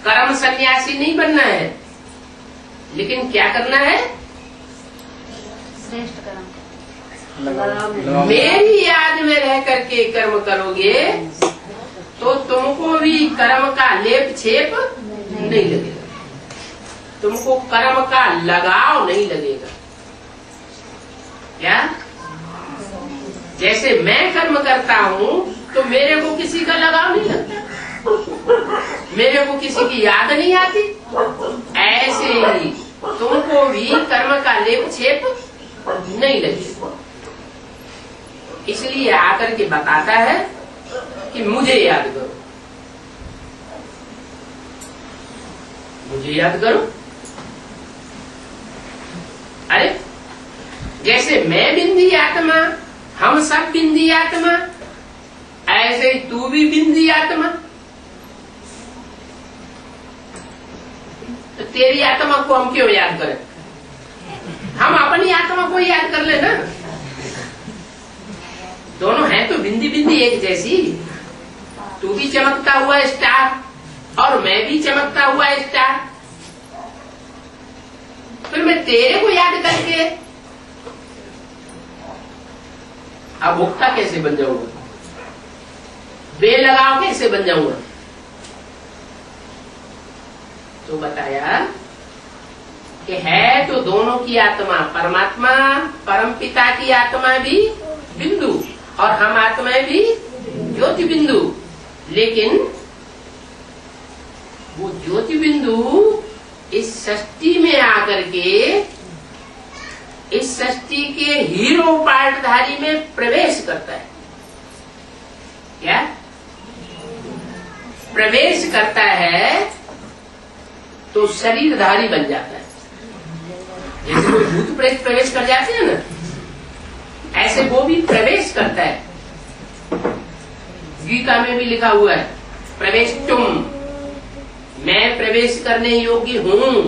कर्म सन्यासी नहीं बनना है, लेकिन क्या करना है? श्रेष्ठ कर्म मेरी याद में रह करके कर्म करोगे तो तुमको भी कर्म का लेप छेप नहीं लगेगा, तुमको कर्म का लगाव नहीं लगेगा। क्या? जैसे मैं कर्म करता हूँ तो मेरे को किसी का लगाव नहीं लगता, मेरे को किसी की याद नहीं आती, ऐसे ही तुमको भी कर्म का लेप छेप नहीं लगेगा। इसलिए आकर के बताता है कि मुझे याद करो, मुझे याद करो। अरे जैसे मैं बिंदी आत्मा, हम सब बिंदी आत्मा, ऐसे ही तू भी बिंदी आत्मा। तो तेरी आत्मा को हम क्यों याद करें? हम अपनी आत्मा को याद कर लेना। दोनों हैं तो बिंदी बिंदी एक जैसी। तू भी चमकता हुआ स्टार और मैं भी चमकता हुआ स्टार। फिर मैं तेरे को याद करके अब भुगता कैसे बन जाऊंगा, बेलगाव कैसे बन जाऊंगा? तो बताया कि है तो दोनों की आत्मा, परमात्मा परमपिता की आत्मा भी बिंदु और हम आत्माएं भी ज्योति बिंदु, लेकिन वो ज्योति बिंदु इस सृष्टि में आकर के इस सृष्टि के हीरो पार्टधारी में प्रवेश करता है। क्या प्रवेश करता है? तो शरीरधारी बन जाता है। जैसे कोई भूत प्रेत प्रवेश कर जाते हैं ना, ऐसे वो भी प्रवेश करता है। गीता में भी लिखा हुआ है प्रवेश तुम, मैं प्रवेश करने योग्य हूं।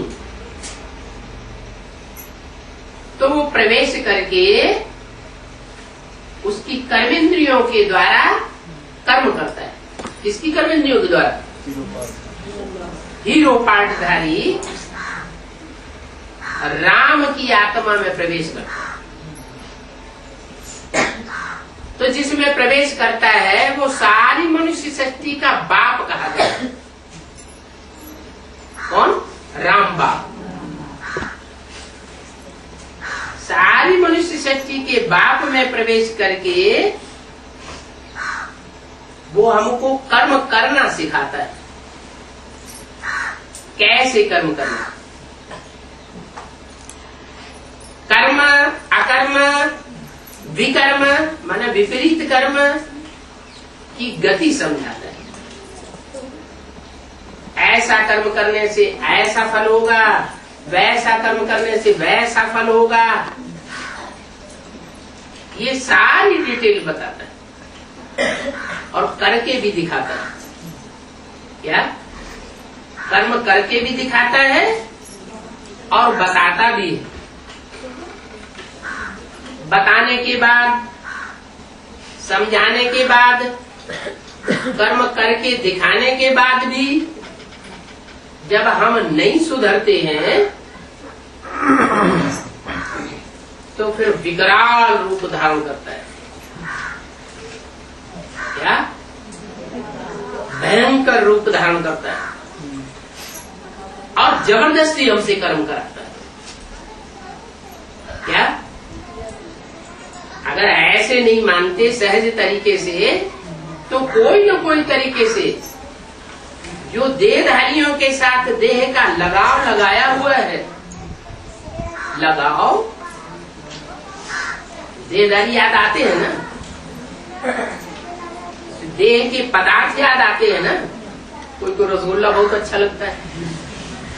तो वो प्रवेश करके उसकी कर्मेंद्रियों के द्वारा कर्म करता है। किसकी कर्मेंद्रियों के द्वारा? हीरो पार्टधारी राम की आत्मा में प्रवेश करता है। तो जिसमें प्रवेश करता है वो सारी मनुष्य शक्ति का बाप कहा गया है। कौन? राम बाप। सारी मनुष्य शक्ति के बाप में प्रवेश करके वो हमको कर्म करना सिखाता है। कैसे कर्म करना? कर्म अकर्म विकर्म माने विपरीत कर्म की गति समझाता है। ऐसा कर्म करने से ऐसा फल होगा, वैसा कर्म करने से वैसा फल होगा, ये सारी डिटेल बताता है और करके भी दिखाता है। क्या? कर्म करके भी दिखाता है और बताता भी है। बताने के बाद, समझाने के बाद, कर्म करके दिखाने के बाद भी जब हम नहीं सुधरते हैं तो फिर विकराल रूप धारण करता है। क्या? भयंकर रूप धारण करता है और जबरदस्ती हमसे कर्म कराता है। क्या? अगर ऐसे नहीं मानते सहज तरीके से तो कोई न कोई तरीके से जो देहधारियों के साथ देह का लगाव लगाया हुआ है, लगाव देहधारी याद आते हैं ना, देह के पदार्थ याद आते हैं ना। कोई को रसगुल्ला बहुत अच्छा लगता है,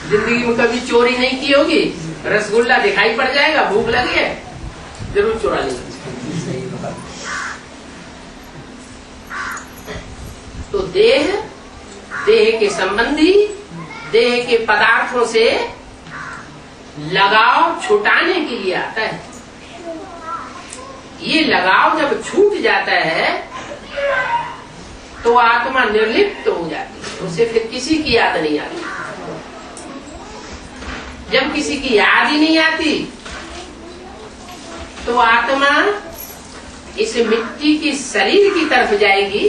जिंदगी में कभी चोरी नहीं की होगी, रसगुल्ला दिखाई पड़ जाएगा, भूख लगी है, जरूर चुरा लेंगे। तो देह, देह के संबंधी, देह के पदार्थों से लगाव छुटाने के लिए आता है। ये लगाव जब छूट जाता है तो आत्मा निर्लिप्त हो जाती है, उसे फिर किसी की याद नहीं आती। जब किसी की याद ही नहीं आती तो आत्मा इस मिट्टी की शरीर की तरफ जाएगी,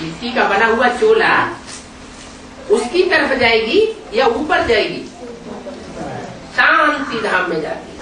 मिट्टी का बना हुआ चोला उसकी तरफ जाएगी या ऊपर जाएगी, शांति धाम में जाती है।